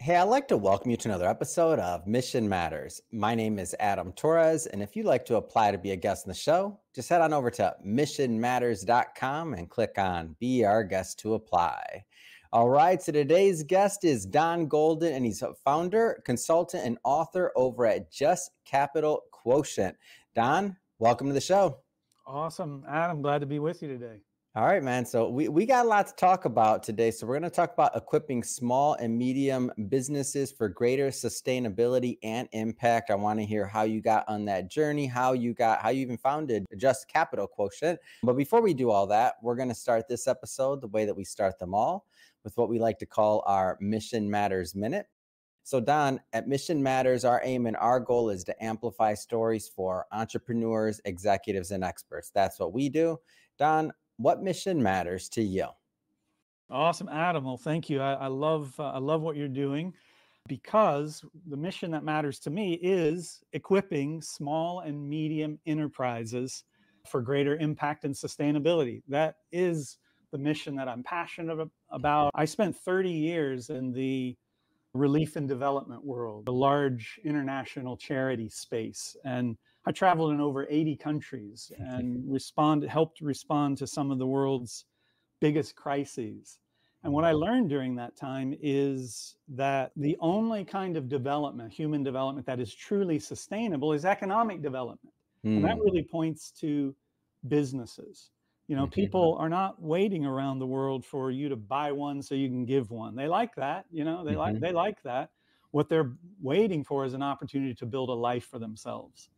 Hey, I'd like to welcome you to another episode of Mission Matters. My name is Adam Torres, and if you'd like to apply to be a guest in the show, just head on over to missionmatters.com and click on Be Our Guest to apply. All right, so today's guest is Don Golden, and he's a founder, consultant, and author over at Just Capital Quotient. Don, welcome to the show. Awesome, Adam. Glad to be with you today. All right, man. So we got a lot to talk about today. So we're going to talk about equipping small and medium businesses for greater sustainability and impact. I want to hear how you got on that journey, how you even founded Just Capital Quotient. But before we do all that, we're going to start this episode the way that we start them all, with what we like to call our Mission Matters Minute. So Don, at Mission Matters, our aim and our goal is to amplify stories for entrepreneurs, executives, and experts. That's what we do. Don, what mission matters to you? Awesome, Adam. Well, thank you. I love what you're doing, because the mission that matters to me is equipping small and medium enterprises for greater impact and sustainability. That is the mission that I'm passionate about. I spent 30 years in the relief and development world, the large international charity space, and I traveled in over 80 countries and helped respond to some of the world's biggest crises. And what I learned during that time is that the only kind of development, human development, that is truly sustainable is economic development. And that really points to businesses. You know, people are not waiting around the world for you to buy one so you can give one. They like that, they like that. What they're waiting for is an opportunity to build a life for themselves.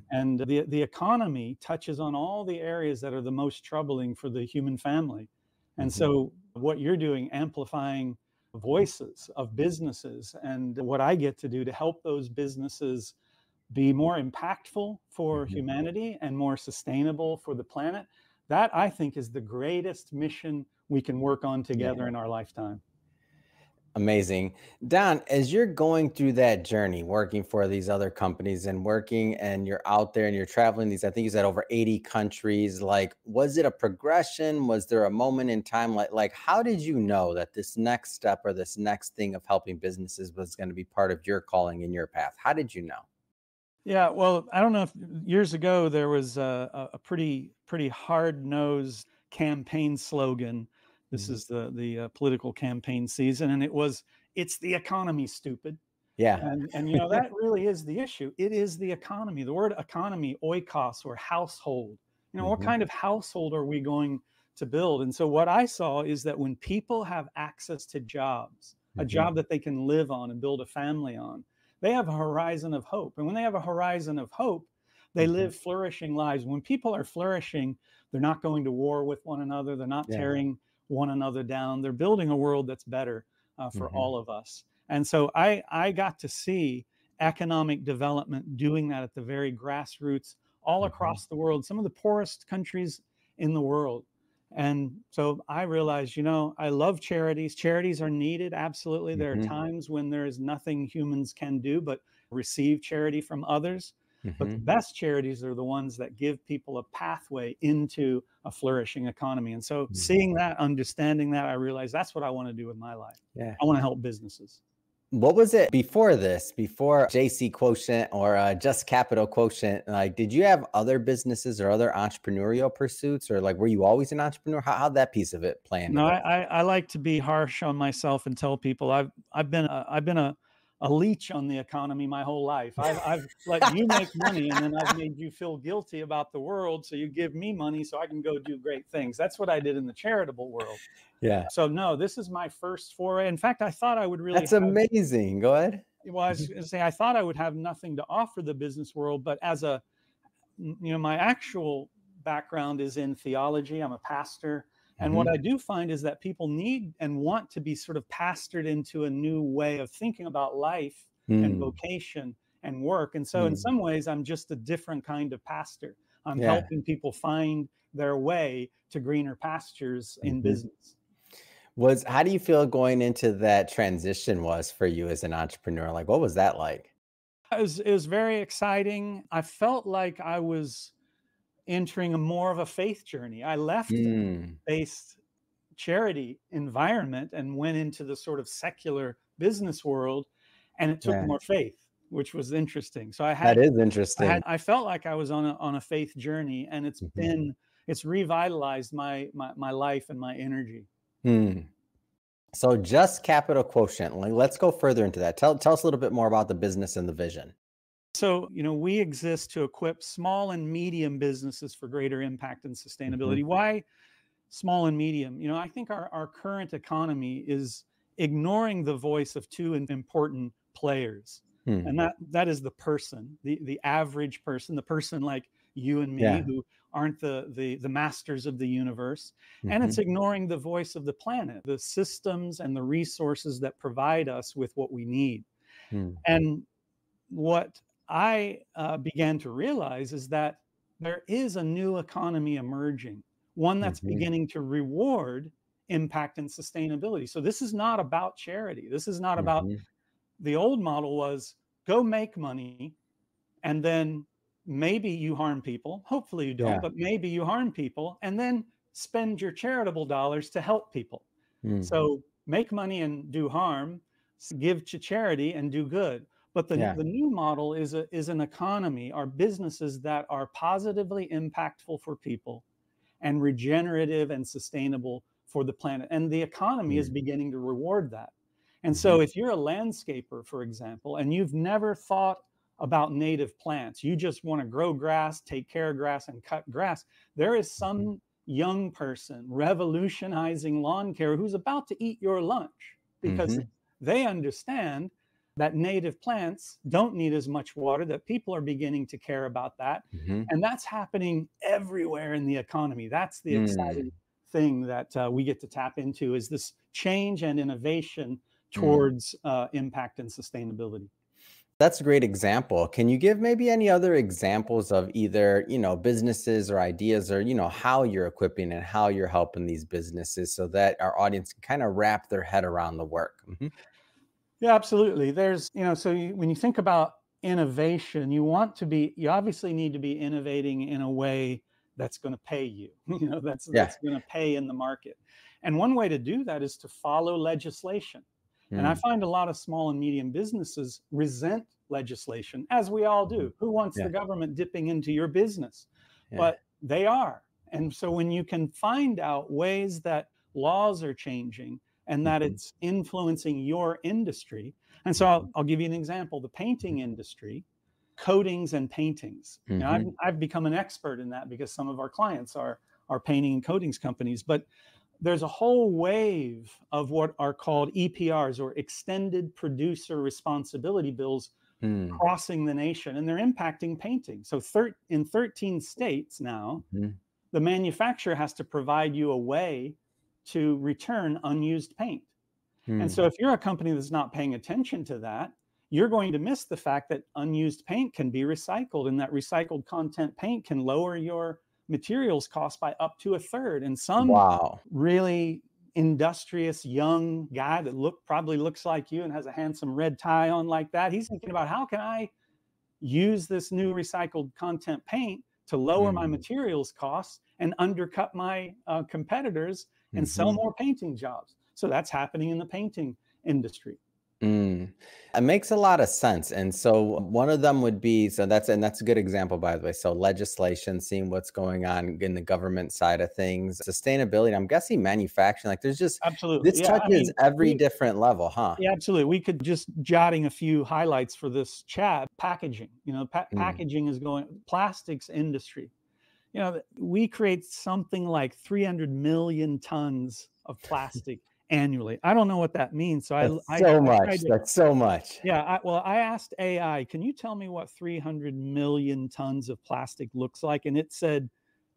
And the economy touches on all the areas that are the most troubling for the human family. And so what you're doing, amplifying voices of businesses, and what I get to do to help those businesses be more impactful for humanity and more sustainable for the planet, that I think is the greatest mission we can work on together in our lifetime. Amazing. Don, as you're going through that journey, working for these other companies and you're out there and you're traveling these, I think you said over 80 countries, like, was it a progression? Was there a moment in time? Like, how did you know that this next step or this next thing of helping businesses was going to be part of your calling in your path? How did you know? Yeah, well, I don't know if years ago there was a pretty hard-nosed campaign slogan. This is the political campaign season, and it was, "It's the economy, stupid." Yeah. And that really is the issue. It is the economy. The word economy, oikos, or household. What kind of household are we going to build? And so what I saw is that when people have access to jobs, a job that they can live on and build a family on, they have a horizon of hope. And when they have a horizon of hope, they live flourishing lives. When people are flourishing, they're not going to war with one another. They're not tearing one another down. They're building a world that's better for all of us. And so I got to see economic development doing that at the very grassroots all across the world, some of the poorest countries in the world. And so I realized, I love charities. Charities are needed. Absolutely. There are times when there is nothing humans can do but receive charity from others. But the best charities are the ones that give people a pathway into a flourishing economy. And so seeing that, understanding that, I realized that's what I want to do with my life. Yeah. I want to help businesses. What was it before this, before JC Quotient or Just Capital Quotient? Like, did you have other businesses or other entrepreneurial pursuits, or like, were you always an entrepreneur? How'd that piece of it play into No, this? I like to be harsh on myself and tell people I've been a leech on the economy my whole life. I've let you make money, and then I've made you feel guilty about the world, so you give me money so I can go do great things. That's what I did in the charitable world. Yeah. So no, this is my first foray. In fact, I thought I would really That's amazing. Go ahead. Well, I was going to say, I thought I would have nothing to offer the business world, but my actual background is in theology. I'm a pastor. And what I do find is that people need and want to be sort of pastored into a new way of thinking about life and vocation and work. And so in some ways, I'm just a different kind of pastor. I'm helping people find their way to greener pastures in business. How do you feel going into that transition was for you as an entrepreneur? Like, what was that like? It was very exciting. I felt like I was entering a more of a faith journey. I left based charity environment and went into the sort of secular business world, and it took Yeah, more faith, which was interesting. So that is interesting. I felt like I was on a faith journey, and Mhm. it's revitalized my life and my energy. Hmm. So just capital quotient. Like, let's go further into that. Tell us a little bit more about the business and the vision. So, we exist to equip small and medium businesses for greater impact and Hmm. sustainability. Why small and medium? I think our current economy is ignoring the voice of two important players. Hmm. And that is the person, the average person, the person like you and me Yeah. who aren't the masters of the universe. And it's Hmm. ignoring the voice of the planet, the systems and the resources that provide us with what we need. Hmm. And what I began to realize is that there is a new economy emerging, one that's Hmm. beginning to reward impact and sustainability. So this is not about charity. This is not about, Hmm. the old model was go make money, and then maybe you harm people. Hopefully you don't, Yeah. but maybe you harm people, and then spend your charitable dollars to help people. Hmm. So make money and do harm, give to charity and do good. But Yeah. the new model is an economy, are businesses that are positively impactful for people and regenerative and sustainable for the planet. And the economy is Hmm. beginning to reward that. And Hmm. so if you're a landscaper, for example, and you've never thought about native plants, you just want to grow grass, take care of grass, and cut grass, there is Hmm. some young person revolutionizing lawn care who's about to eat your lunch, because Hmm. they understand that native plants don't need as much water, that people are beginning to care about that. Hmm. And that's happening everywhere in the economy. That's the Hmm. exciting thing that we get to tap into, is this change and innovation Hmm. towards impact and sustainability. That's a great example. Can you give maybe any other examples of either, businesses or ideas, or, how you're equipping and how you're helping these businesses so that our audience can kind of wrap their head around the work? Hmm. Yeah, absolutely. So when you think about innovation, you obviously need to be innovating in a way that's going to pay you, Yeah. that's going to pay in the market. And one way to do that is to follow legislation. And I Mm. find a lot of small and medium businesses resent legislation, as we all Mhm. do. Who wants the Yeah. government dipping into your business? Yeah. But they are. And so when you can find out ways that laws are changing and that Mhm. it's influencing your industry. And so Mhm. I'll give you an example. The painting industry, coatings and paintings. Mhm. I've become an expert in that because some of our clients are painting and coatings companies. But there's a whole wave of what are called EPRs, or extended producer responsibility bills, Mm. crossing the nation, and they're impacting painting. So in 13 states now, Mhm. the manufacturer has to provide you a way to return unused paint. And Mm. so if you're a company that's not paying attention to that, you're going to miss the fact that unused paint can be recycled, and that recycled content paint can lower your materials cost by up to a third. And some Wow. really industrious young guy that probably looks like you and has a handsome red tie on like that, he's thinking about, how can I use this new recycled content paint to lower my Mm. materials costs and undercut my competitors and sell Mhm. more painting jobs. So that's happening in the painting industry. Mm. It makes a lot of sense. And so one of them would be, that's a good example, by the way. So legislation, seeing what's going on in the government side of things, sustainability, I'm guessing manufacturing, like there's just, Absolutely. this Yeah. I touches mean, every different level, huh? yeah, absolutely. We could just jotting a few highlights for this chat. Packaging, Mm. packaging is going, plastics industry. We create something like 300 million tons of plastic annually. I don't know what that means. So That's so I much. tried to, That's so much. yeah, I asked AI, can you tell me what 300 million tons of plastic looks like? And it said,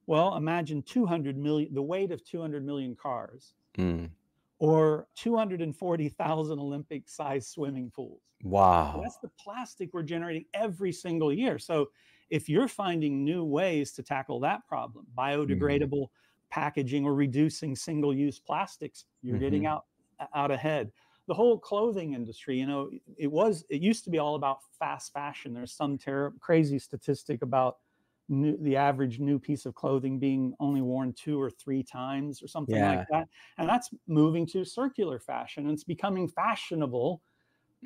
well, imagine 200 million, the weight of 200 million cars, Mm. or 240,000 Olympic sized swimming pools. So Wow. that's the plastic we're generating every single year. So if you're finding new ways to tackle that problem, Mm. biodegradable packaging or reducing single-use plastics, you're getting Mhm. out ahead. The whole clothing industry, it used to be all about fast fashion. There's some crazy statistic about the average new piece of clothing being only worn 2 or 3 times or something like Yeah. that. And that's moving to circular fashion. And it's becoming fashionable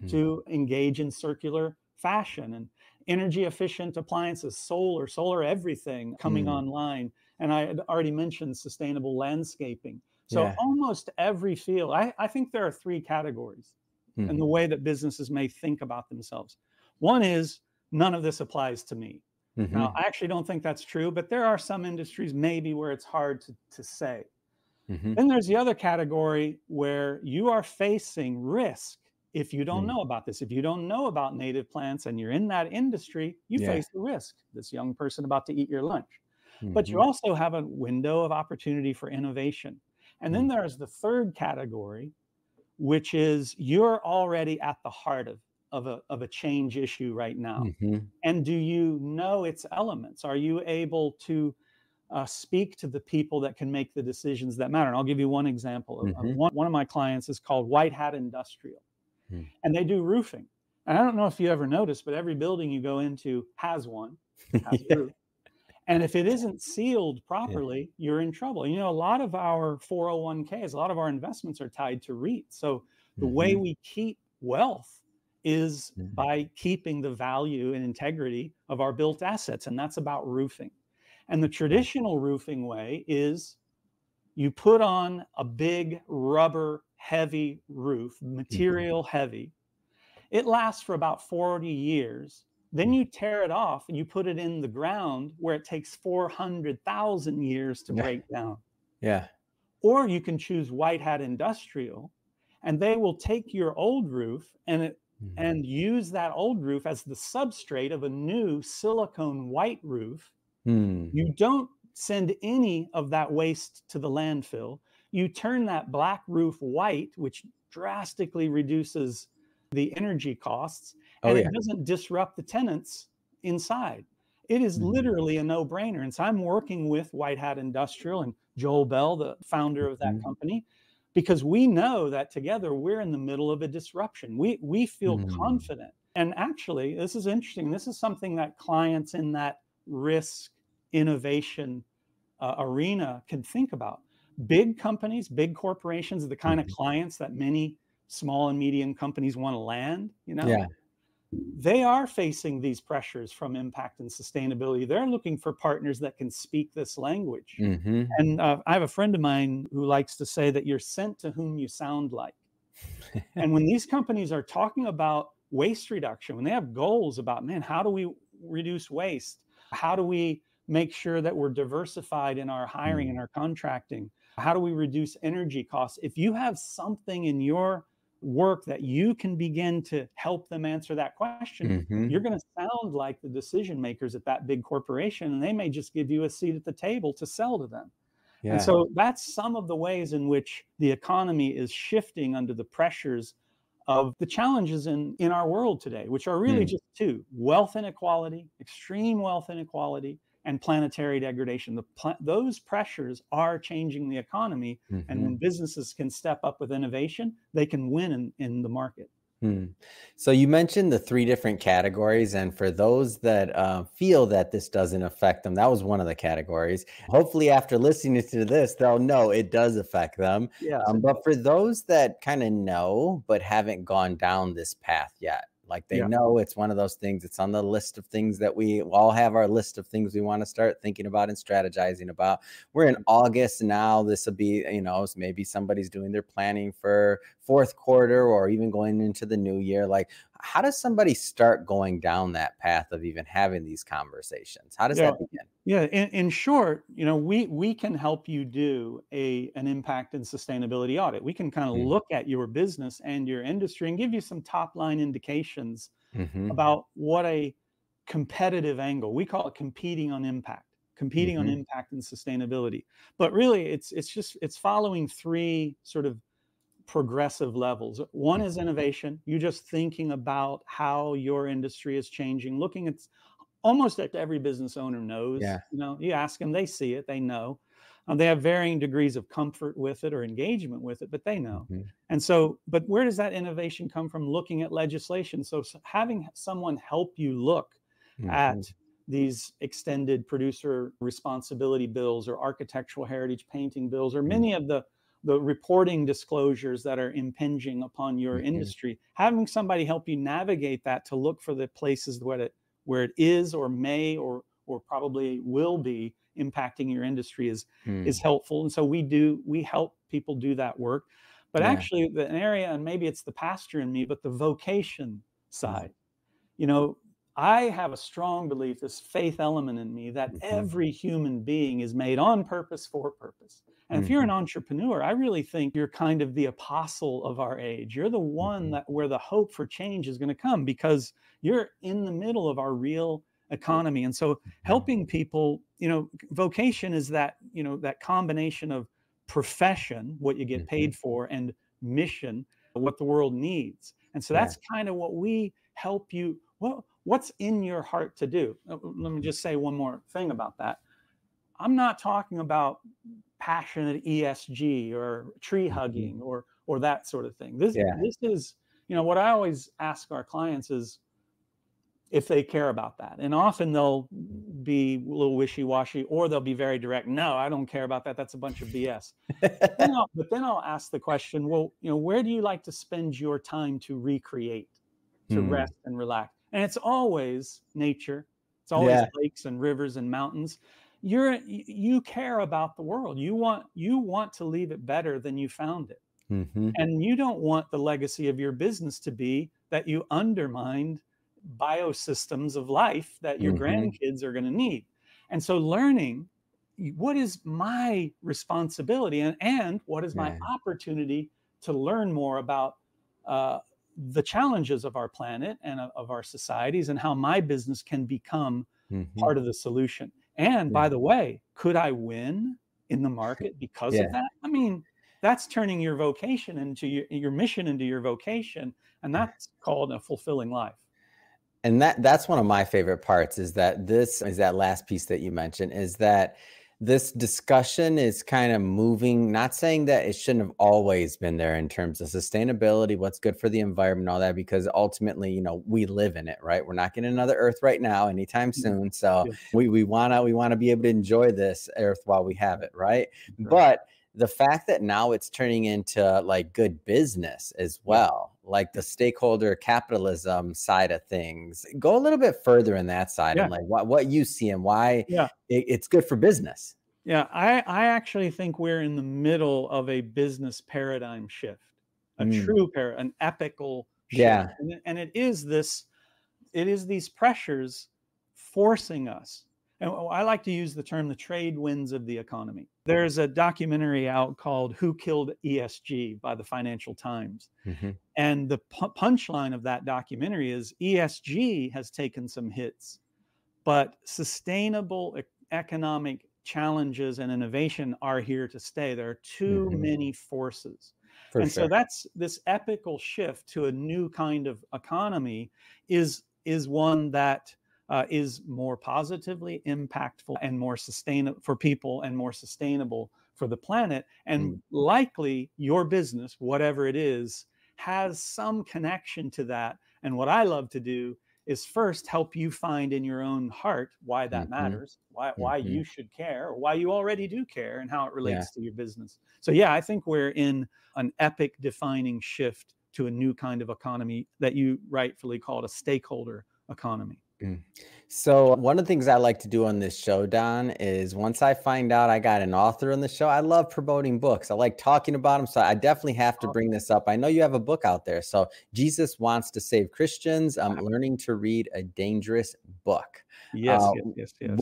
to engage in circular fashion and energy efficient appliances, solar everything coming Mm. online. And I had already mentioned sustainable landscaping. So Yeah. almost every field, I think there are three categories in the Mhm. way that businesses may think about themselves. One is none of this applies to me. Now, Mhm. I actually don't think that's true, but there are some industries maybe where it's hard to say. Mhm. Then there's the other category where you are facing risk if you don't Mm. know about this. If you don't know about native plants and you're in that industry, you Yeah. face the risk. This young person about to eat your lunch. But you Mhm. also have a window of opportunity for innovation. And then Mm. there's the third category, which is you're already at the heart of a change issue right now. Mhm. And do you know its elements? Are you able to speak to the people that can make the decisions that matter? And I'll give you one example. Mhm. One of my clients is called White Hat Industrial, Mm. and they do roofing. And I don't know if you ever noticed, but every building you go into has one, has a Yeah. roof. And if it isn't sealed Yeah. properly, you're in trouble. You know, a lot of our 401ks, a lot of our investments are tied to REITs. So the way Mhm. we keep wealth is Mm. by keeping the value and integrity of our built assets. And that's about roofing. And the Yeah. traditional roofing way is you put on a big rubber heavy roof, Mhm. material heavy. It lasts for about 40 years. Then Mm. you tear it off and you put it in the ground where it takes 400,000 years to Yeah. break down. Yeah. Or you can choose White Hat Industrial, and they will take your old roof Mhm. and use that old roof as the substrate of a new silicone white roof. Mm. You don't send any of that waste to the landfill. You turn that black roof white, which drastically reduces the energy costs, Oh, and yeah. it doesn't disrupt the tenants inside. It is Mm. literally a no-brainer. And so I'm working with White Hat Industrial and Joel Bell, the founder of that Mhm. company, because we know that together we're in the middle of a disruption. We feel Mm. confident. And actually, this is interesting. This is something that clients in that risk innovation arena can think about. Big companies, big corporations, the kind of Mhm. clients that many small and medium companies want to land, you know, Yeah. they are facing these pressures from impact and sustainability. They're looking for partners that can speak this language. Mhm. And I have a friend of mine who likes to say that you're sent to whom you sound like. And when these companies are talking about waste reduction, when they have goals about, man, how do we reduce waste? How do we make sure that we're diversified in our hiring and Mm. our contracting? How do we reduce energy costs? If you have something in your work that you can begin to help them answer that question, you're Mhm. going to sound like the decision makers at that big corporation, and they may just give you a seat at the table to sell to them. And Yeah. so that's some of the ways in which the economy is shifting under the pressures of the challenges in our world today, which are really Mm. just two: wealth inequality, extreme wealth inequality, and planetary degradation. Those pressures are changing the economy. And when Mhm. businesses can step up with innovation, they can win in the market. Hmm. So you mentioned the three different categories, and for those that feel that this doesn't affect them, that was one of the categories. Hopefully, after listening to this, they'll know it does affect them. Yes, it But does. for those that kind of know but haven't gone down this path yet, like they Yeah. know it's one of those things, it's on the list of things that we all have our list of things we want to start thinking about and strategizing about. We're in August now. This will be, maybe somebody's doing their planning for fourth quarter or even going into the new year. Like, how does somebody start going down that path of even having these conversations? How does Yeah. that begin? Yeah. In short, we can help you do an impact and sustainability audit. We can kind of Mm. look at your business and your industry and give you some top line indications Mhm. about what a competitive angle. We call it competing on Mhm. impact and sustainability. But really, it's following three sort of progressive levels. One is Mhm. innovation. You just thinking about how your industry is changing, looking at almost at every business owner knows. Yeah. You ask them, they see it, they know. They have varying degrees of comfort with it or engagement with it, but they know. Mhm. And so, but where does that innovation come from? Looking at legislation. So having someone help you look Mhm. at these extended producer responsibility bills or architectural heritage painting bills or Mm. many of the the reporting disclosures that are impinging upon your industry. Having somebody help you navigate that to look for the places where it is or may or probably will be impacting your industry is helpful. And so we help people do that work. But actually, an area, and maybe it's the pastor in me, but the vocation side, I have a strong belief, this faith element in me, that every human being is made on purpose for purpose. And if you're an entrepreneur, I really think you're kind of the apostle of our age. You're the one where the hope for change is going to come, because you're in the middle of our real economy. And so helping people, vocation is that, that combination of profession, what you get paid for, and mission, what the world needs. And so that's kind of what we help you. What's in your heart to do? Let me just say one more thing about that. I'm not talking about passionate ESG or tree hugging or that sort of thing. This is, what I always ask our clients is if they care about that. And often they'll be a little wishy-washy, or they'll be very direct. No, I don't care about that. That's a bunch of BS. But then I'll ask the question, well, where do you like to spend your time to recreate, to rest and relax? And it's always nature. It's always lakes and rivers and mountains. You care about the world. You want to leave it better than you found it. And you don't want the legacy of your business to be that you undermined biosystems of life that your grandkids are going to need. And so learning what is my responsibility and what is my opportunity to learn more about the challenges of our planet and of our societies, and how my business can become part of the solution. And by the way, could I win in the market because of that? I mean, that's turning your vocation into your mission into your vocation. And that's called a fulfilling life. And that's one of my favorite parts, is that last piece that you mentioned, is that this discussion is kind of moving, not saying that it shouldn't have always been there in terms of sustainability, what's good for the environment, all that, because ultimately, we live in it, right? We're not getting another Earth right now anytime soon. So we want to be able to enjoy this Earth while we have it, right? But the fact that now it's turning into like good business as well, like the stakeholder capitalism side of things, go a little bit further in that side and like what you see and why it's good for business. I actually think we're in the middle of a business paradigm shift, an epical shift. And it is these pressures forcing us. And I like to use the term the trade winds of the economy. There's a documentary out called Who Killed ESG by the Financial Times. And the punchline of that documentary is ESG has taken some hits, but sustainable economic challenges and innovation are here to stay. There are too many forces. So that's this epical shift to a new kind of economy is one that is more positively impactful and more sustainable for people and more sustainable for the planet. And likely your business, whatever it is, has some connection to that. And what I love to do is first help you find in your own heart why that matters, why you should care, or why you already do care, and how it relates to your business. So I think we're in an epic defining shift to a new kind of economy that you rightfully called a stakeholder economy. So one of the things I like to do on this show, Don, is once I find out I got an author on the show, I love promoting books. I like talking about them. So I definitely have to bring this up. I know you have a book out there. So Jesus Wants to Save Christians, Learning to Read a Dangerous Book. Yes.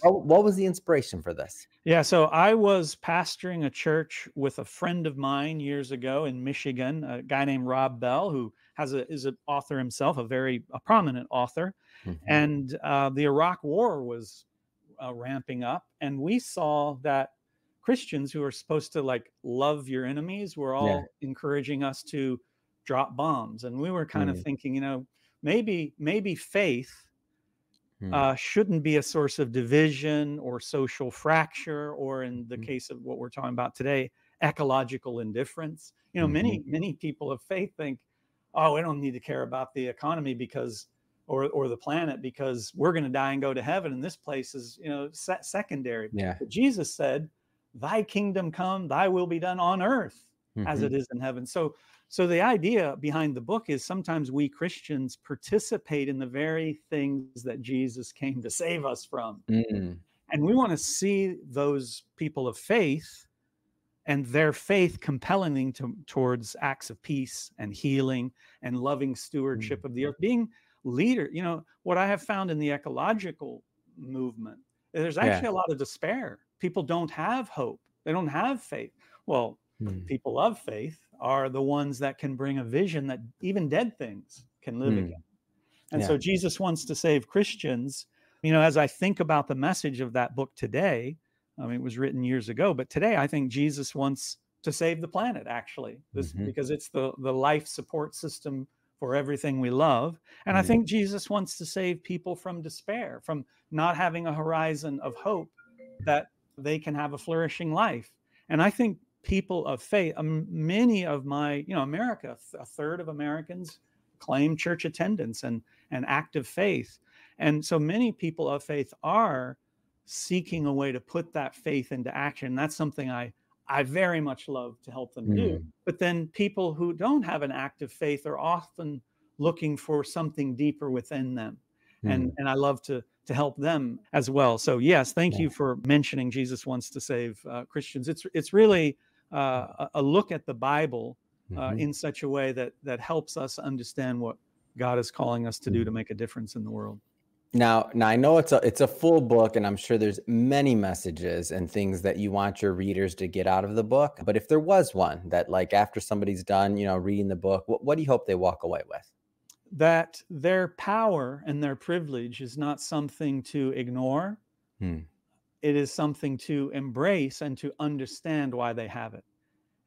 What was the inspiration for this? So I was pastoring a church with a friend of mine years ago in Michigan, a guy named Rob Bell, who is an author himself, a prominent author. And the Iraq War was ramping up, and we saw that Christians who are supposed to love your enemies were all encouraging us to drop bombs. And we were kind of thinking, maybe faith shouldn't be a source of division or social fracture, or in the case of what we're talking about today, ecological indifference. Many people of faith think, oh, we don't need to care about the economy because or the planet, because we're going to die and go to heaven, and this place is secondary. But Jesus said, thy kingdom come, thy will be done on earth as Hmm. it is in heaven. So the idea behind the book is sometimes we Christians participate in the very things that Jesus came to save us from. Mm. And we want to see those people of faith and their faith compelling towards acts of peace and healing and loving stewardship of the earth, being leader. What I have found in the ecological movement, there's Yeah. actually a lot of despair. People don't have hope. They don't have faith. Well, Mm. people of faith are the ones that can bring a vision that even dead things can live again. Mm. And Yeah. so Jesus wants to save Christians. As I think about the message of that book today, I mean, it was written years ago, but today I think Jesus wants to save the planet, actually, Hmm. because it's the life support system for everything we love. And I Mm. think Jesus wants to save people from despair, from not having a horizon of hope that they can have a flourishing life. And I think people of faith, many of America, a third of Americans claim church attendance and active faith. And so many people of faith are seeking a way to put that faith into action. That's something I very much love to help them do. Mm. But then people who don't have an active faith are often looking for something deeper within them. And Mm. I love to help them as well. So yes, thank Yeah. you for mentioning Jesus wants to save Christians. It's really a look at the Bible Hmm. in such a way that helps us understand what God is calling us to do to make a difference in the world. Now, I know it's a full book, and I'm sure there's many messages and things that you want your readers to get out of the book. But if there was one that, like, after somebody's done, reading the book, what do you hope they walk away with? That their power and their privilege is not something to ignore. Mm. It is something to embrace and to understand why they have it.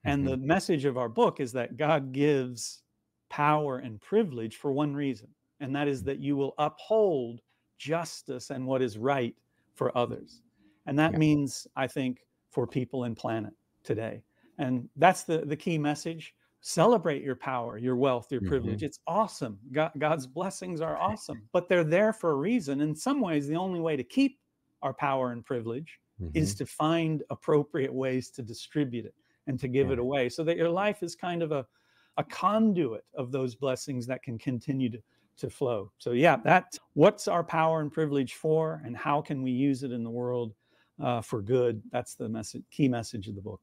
And Hmm. the message of our book is that God gives power and privilege for one reason, and that is that you will uphold justice and what is right for others. And that Yeah. means, I think, for people in planet today. And that's the key message. Celebrate your power, your wealth, your privilege. Hmm. It's awesome. God's blessings are awesome, but they're there for a reason. In some ways, the only way to keep our power and privilege Hmm. is to find appropriate ways to distribute it and to give Yeah. it away so that your life is kind of a conduit of those blessings that can continue to flow. So yeah, that's what's our power and privilege for, and how can we use it in the world for good. That's the key message of the book.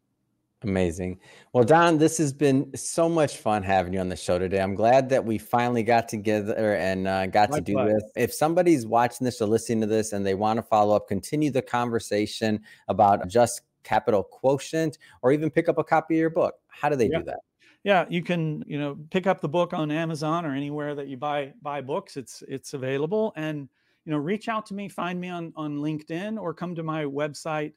Amazing. Well, Don, this has been so much fun having you on the show today. I'm glad that we finally got together and got to do Likewise. this. If somebody's watching this or listening to this and they want to follow up, continue the conversation about Just Capital Quotient, or even pick up a copy of your book, how do they Yeah. do that? Yeah, you can, pick up the book on Amazon or anywhere that you buy books. It's available, and reach out to me, find me on LinkedIn, or come to my website,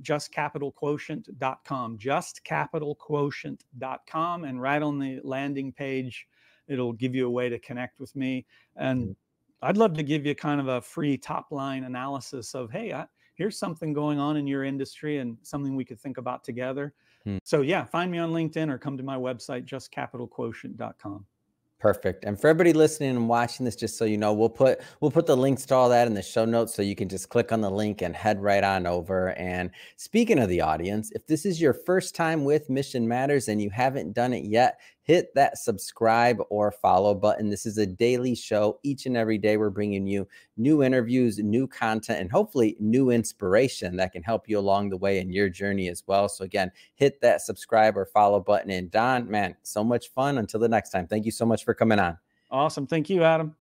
justcapitalquotient.com, justcapitalquotient.com, and right on the landing page, it'll give you a way to connect with me. And I'd love to give you kind of a free top line analysis of, hey, here's something going on in your industry and something we could think about together. Hmm. So yeah, find me on LinkedIn or come to my website, justcapitalquotient.com. Perfect. And for everybody listening and watching this, just so you know, we'll put the links to all that in the show notes, so you can just click on the link and head right on over. And speaking of the audience, if this is your first time with Mission Matters and you haven't done it yet, hit that subscribe or follow button. This is a daily show. Each and every day, we're bringing you new interviews, new content, and hopefully new inspiration that can help you along the way in your journey as well. So again, hit that subscribe or follow button. And Don, man, so much fun. Until the next time, thank you so much for coming on. Awesome. Thank you, Adam.